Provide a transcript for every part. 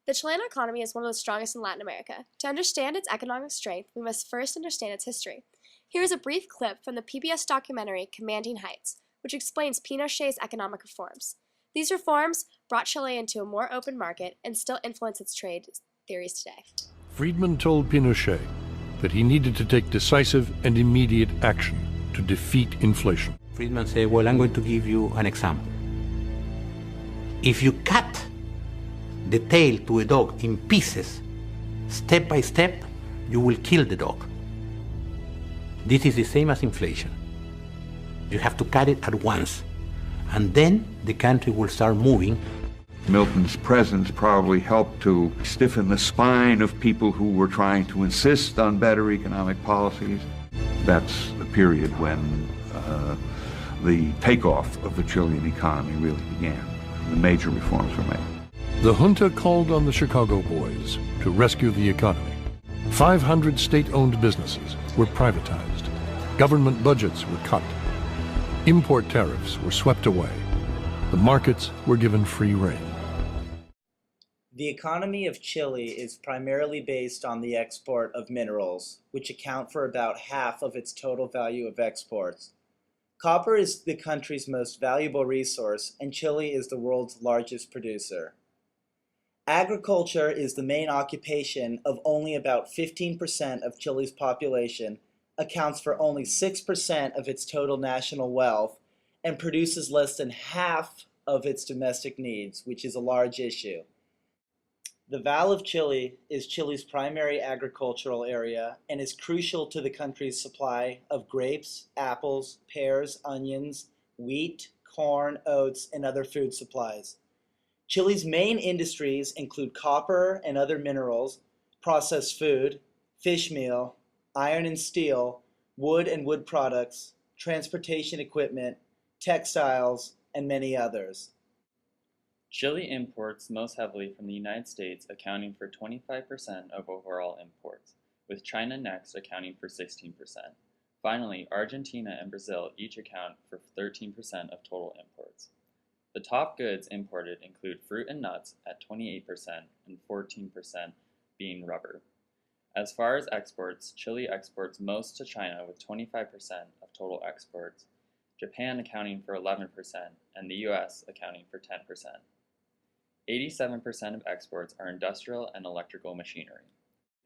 The Chilean economy is one of the strongest in Latin America. To understand its economic strength, we must first understand its history. Here is a brief clip from the PBS documentary Commanding Heights, which explains Pinochet's economic reforms. These reforms brought Chile into a more open market and still influence its trade theories today. Friedman told Pinochet that he needed to take decisive and immediate action to defeat inflation. Friedman said, well, I'm going to give you an example. If you cut the tail to a dog in pieces, step by step, you will kill the dog. This is the same as inflation. You have to cut it at once, and then the country will start moving. Milton's presence probably helped to stiffen the spine of people who were trying to insist on better economic policies. That's the period when the takeoff of the Chilean economy really began. The major reforms were made. The junta called on the Chicago boys to rescue the economy. 500 state-owned businesses were privatized. Government budgets were cut. Import tariffs were swept away. The markets were given free rein. The economy of Chile is primarily based on the export of minerals, which account for about half of its total value of exports. Copper is the country's most valuable resource, and Chile is the world's largest producer. Agriculture is the main occupation of only about 15% of Chile's population, accounts for only 6% of its total national wealth, and produces less than half of its domestic needs, which is a large issue. The Val of Chile is Chile's primary agricultural area and is crucial to the country's supply of grapes, apples, pears, onions, wheat, corn, oats, and other food supplies. Chile's main industries include copper and other minerals, processed food, fish meal, iron and steel, wood and wood products, transportation equipment, textiles, and many others. Chile imports most heavily from the United States, accounting for 25% of overall imports, with China next accounting for 16%. Finally, Argentina and Brazil each account for 13% of total imports. The top goods imported include fruit and nuts at 28% and 14% being rubber. As far as exports, Chile exports most to China with 25% of total exports, Japan accounting for 11%, and the US accounting for 10%. 87% of exports are industrial and electrical machinery.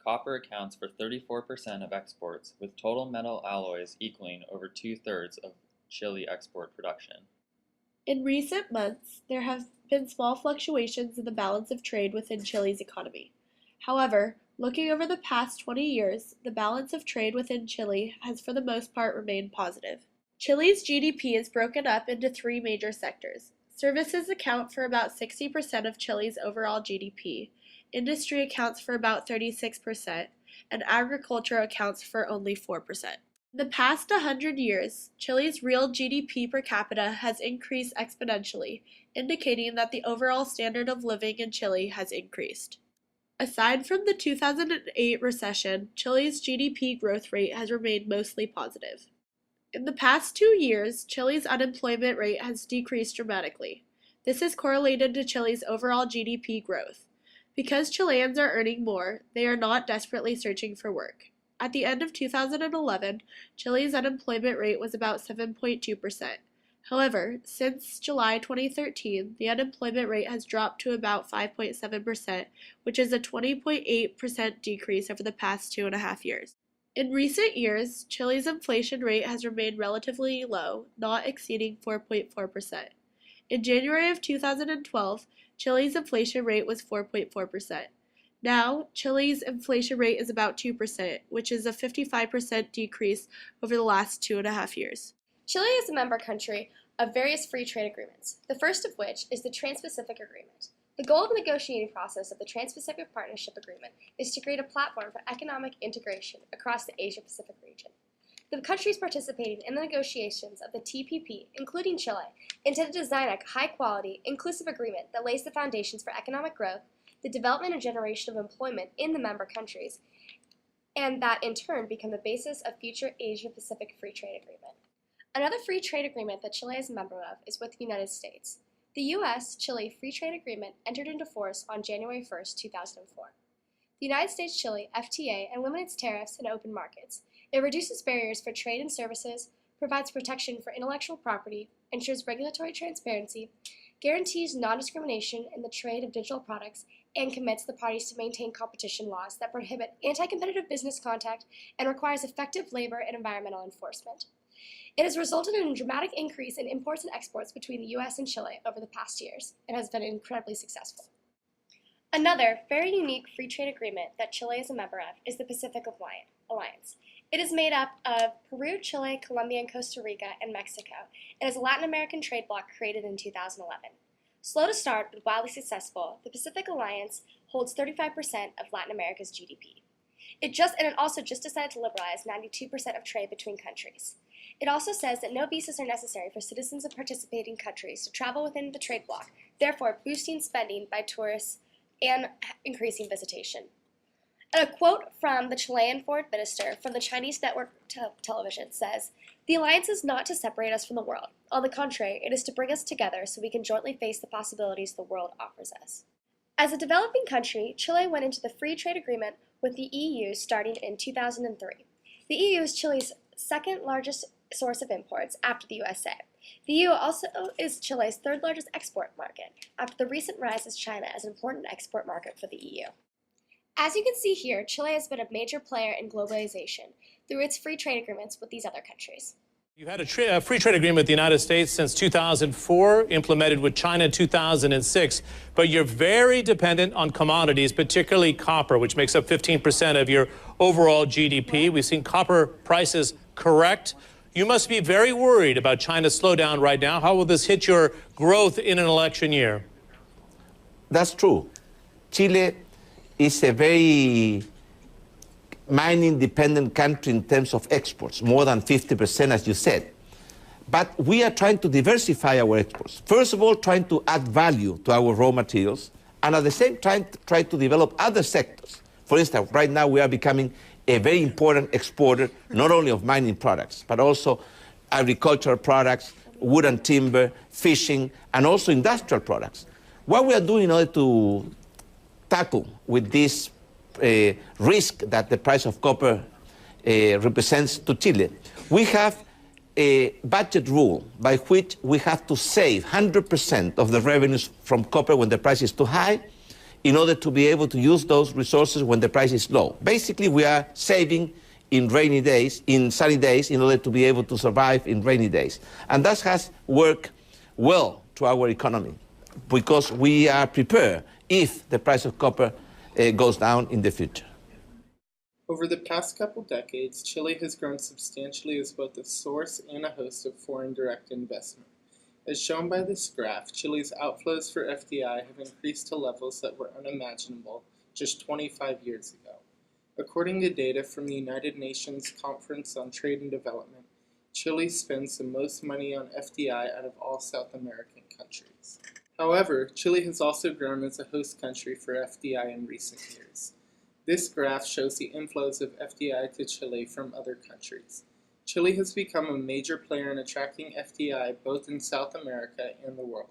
Copper accounts for 34% of exports, with total metal alloys equaling over 2/3 of Chile export production. In recent months, there have been small fluctuations in the balance of trade within Chile's economy. However, looking over the past 20 years, the balance of trade within Chile has for the most part remained positive. Chile's GDP is broken up into three major sectors. Services account for about 60% of Chile's overall GDP, industry accounts for about 36%, and agriculture accounts for only 4%. In the past 100 years, Chile's real GDP per capita has increased exponentially, indicating that the overall standard of living in Chile has increased. Aside from the 2008 recession, Chile's GDP growth rate has remained mostly positive. In the past 2 years, Chile's unemployment rate has decreased dramatically. This is correlated to Chile's overall GDP growth. Because Chileans are earning more, they are not desperately searching for work. At the end of 2011, Chile's unemployment rate was about 7.2%. However, since July 2013, the unemployment rate has dropped to about 5.7%, which is a 20.8% decrease over the past 2.5 years. In recent years, Chile's inflation rate has remained relatively low, not exceeding 4.4%. In January of 2012, Chile's inflation rate was 4.4%. Now, Chile's inflation rate is about 2%, which is a 55% decrease over the last 2.5 years. Chile is a member country of various free trade agreements, the first of which is the Trans-Pacific Agreement. The goal of the negotiating process of the Trans-Pacific Partnership Agreement is to create a platform for economic integration across the Asia-Pacific region. The countries participating in the negotiations of the TPP, including Chile, intend to design a high-quality, inclusive agreement that lays the foundations for economic growth, the development and generation of employment in the member countries, and that in turn become the basis of future Asia-Pacific Free Trade Agreement. Another free trade agreement that Chile is a member of is with the United States. The U.S.-Chile Free Trade Agreement entered into force on January 1, 2004. The United States-Chile FTA eliminates tariffs and open markets. It reduces barriers for trade and services, provides protection for intellectual property, ensures regulatory transparency, guarantees non-discrimination in the trade of digital products, and commits the parties to maintain competition laws that prohibit anti-competitive business conduct and requires effective labor and environmental enforcement. It has resulted in a dramatic increase in imports and exports between the U.S. and Chile over the past years and has been incredibly successful. Another very unique free trade agreement that Chile is a member of is the Pacific Alliance. It is made up of Peru, Chile, Colombia, and Costa Rica, and Mexico, and is a Latin American trade bloc created in 2011. Slow to start but wildly successful, the Pacific Alliance holds 35% of Latin America's GDP. It also just decided to liberalize 92% of trade between countries. It also says that no visas are necessary for citizens of participating countries to travel within the trade bloc, therefore boosting spending by tourists and increasing visitation. A quote from the Chilean foreign minister from the Chinese network television says, "The alliance is not to separate us from the world. On the contrary, it is to bring us together so we can jointly face the possibilities the world offers us." As a developing country, Chile went into the free trade agreement with the EU starting in 2003. The EU is Chile's second largest source of imports after the USA. The EU also is Chile's third largest export market, after the recent rise of China as an important export market for the EU. As you can see here, Chile has been a major player in globalization through its free trade agreements with these other countries. You've had a free trade agreement with the United States since 2004, implemented with China in 2006, but you're very dependent on commodities, particularly copper, which makes up 15% of your overall GDP. We've seen copper prices correct. You must be very worried about China's slowdown right now. How will this hit your growth in an election year? That's true. Chile is a very mining-dependent country in terms of exports, more than 50%, as you said. But we are trying to diversify our exports. First of all, trying to add value to our raw materials, and at the same time, try to develop other sectors. For instance, right now we are becoming a very important exporter, not only of mining products, but also agricultural products, wood and timber, fishing, and also industrial products. What we are doing in order to tackle with this risk that the price of copper represents to Chile, we have a budget rule by which we have to save 100% of the revenues from copper when the price is too high, in order to be able to use those resources when the price is low. Basically, we are saving in rainy days, in sunny days, in order to be able to survive in rainy days. And that has worked well to our economy, because we are prepared if the price of copper goes down in the future. Over the past couple decades, Chile has grown substantially as both a source and a host of foreign direct investment. As shown by this graph, Chile's outflows for FDI have increased to levels that were unimaginable just 25 years ago. According to data from the United Nations Conference on Trade and Development, Chile spends the most money on FDI out of all South American countries. However, Chile has also grown as a host country for FDI in recent years. This graph shows the inflows of FDI to Chile from other countries. Chile has become a major player in attracting FDI both in South America and the world.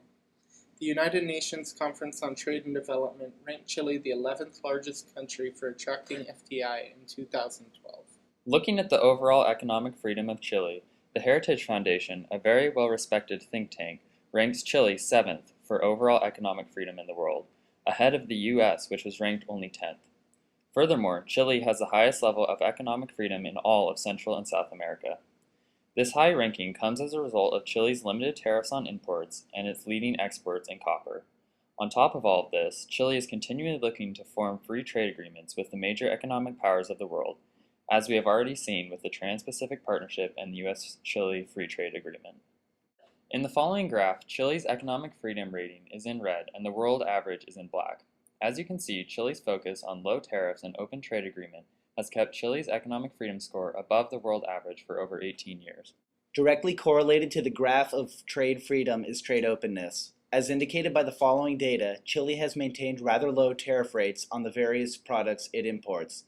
The United Nations Conference on Trade and Development ranked Chile the 11th largest country for attracting FDI in 2012. Looking at the overall economic freedom of Chile, the Heritage Foundation, a very well-respected think tank, ranks Chile 7th for overall economic freedom in the world, ahead of the US, which was ranked only 10th. Furthermore, Chile has the highest level of economic freedom in all of Central and South America. This high ranking comes as a result of Chile's limited tariffs on imports and its leading exports in copper. On top of all of this, Chile is continually looking to form free trade agreements with the major economic powers of the world, as we have already seen with the Trans-Pacific Partnership and the US-Chile Free Trade Agreement. In the following graph, Chile's economic freedom rating is in red and the world average is in black. As you can see, Chile's focus on low tariffs and open trade agreement has kept Chile's economic freedom score above the world average for over 18 years. Directly correlated to the graph of trade freedom is trade openness. As indicated by the following data, Chile has maintained rather low tariff rates on the various products it imports.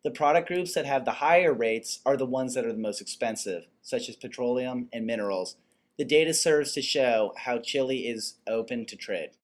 The product groups that have the higher rates are the ones that are the most expensive, such as petroleum and minerals. The data serves to show how Chile is open to trade.